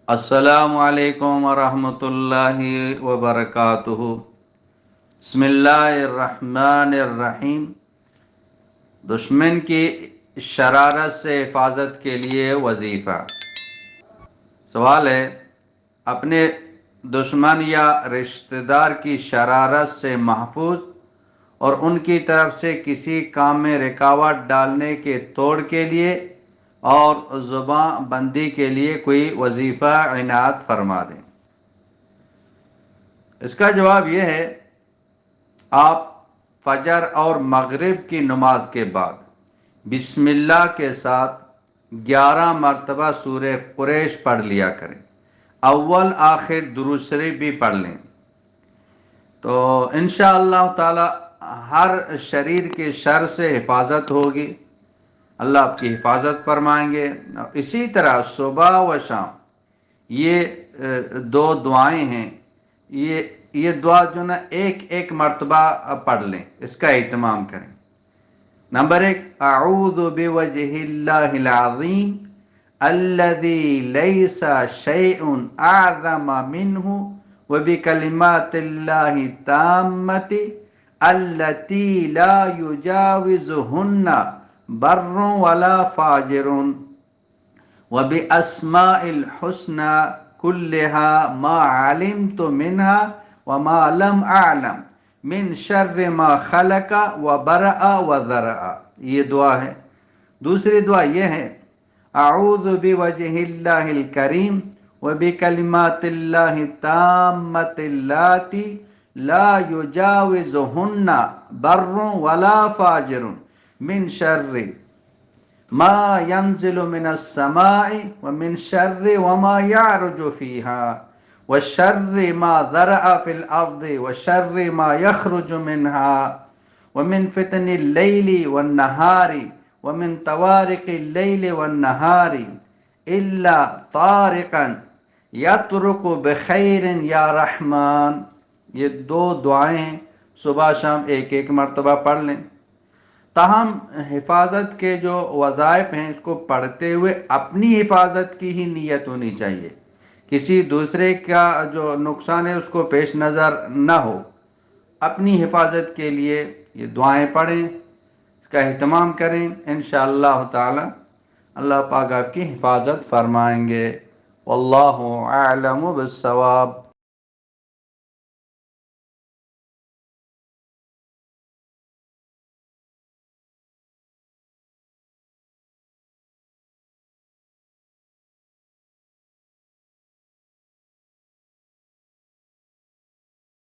السلام علیکم ورحمۃ اللہ وبرکاتہ۔ بسم اللہ الرحمن الرحیم۔ دشمن کی شرارت سے حفاظت کے لیے وظیفہ۔ سوال ہے، اپنے دشمن یا رشتہ دار کی شرارت سے محفوظ اور ان کی طرف سے کسی کام میں رکاوٹ ڈالنے کے توڑ کے لیے اور زبان بندی کے لیے کوئی وظیفہ عنایت فرما دیں۔ اس کا جواب یہ ہے، آپ فجر اور مغرب کی نماز کے بعد بسم اللہ کے ساتھ 11 مرتبہ سورہ قریش پڑھ لیا کریں، اول آخر درود شریف بھی پڑھ لیں، تو انشاءاللہ تعالی ہر شریر کے شر سے حفاظت ہوگی، اللہ آپ کی حفاظت فرمائیں گے۔ اسی طرح صبح و شام یہ دو دعائیں ہیں، یہ دعا جو نا ایک مرتبہ پڑھ لیں، اس کا اہتمام کریں۔ نمبر 1، اعوذ بوجہ اللہ العظیم الذی لیس شیء اعظم منہ وبکلمات اللہ التامۃ التی لا یجاوزہن بر ولا فاجر وباسماء الحسنى كلها ما علمت منها وما لم اعلم من شر ما خلق وبرأ وذرأ۔ یہ دعا ہے۔ دوسری دعا یہ ہے، اعوذ بوجہ اللہ الکریم وبکلمات اللہ التامۃ اللاتی لا یجاوزہن بر ولا فاجر من شر ما ينزل من السماء ومن شر وما يعرج فيها وشر ما ذرأ في الأرض وشر ما يخرج منها ومن فتن الليل والنهار ومن طوارق الليل والنهار إلا طارقا يطرق بخير يا رحمن۔ یہ دو دعائیں ہیں، صبح شام ایک مرتبہ پڑھ لیں۔ تاہم حفاظت کے جو وظائف ہیں اس کو پڑھتے ہوئے اپنی حفاظت کی ہی نیت ہونی چاہیے، کسی دوسرے کا جو نقصان ہے اس کو پیش نظر نہ ہو۔ اپنی حفاظت کے لیے یہ دعائیں پڑھیں، اس کا اہتمام کریں، انشاءاللہ تعالی اللہ پاک آپ کی حفاظت فرمائیں گے۔ واللہ اعلم بالصواب۔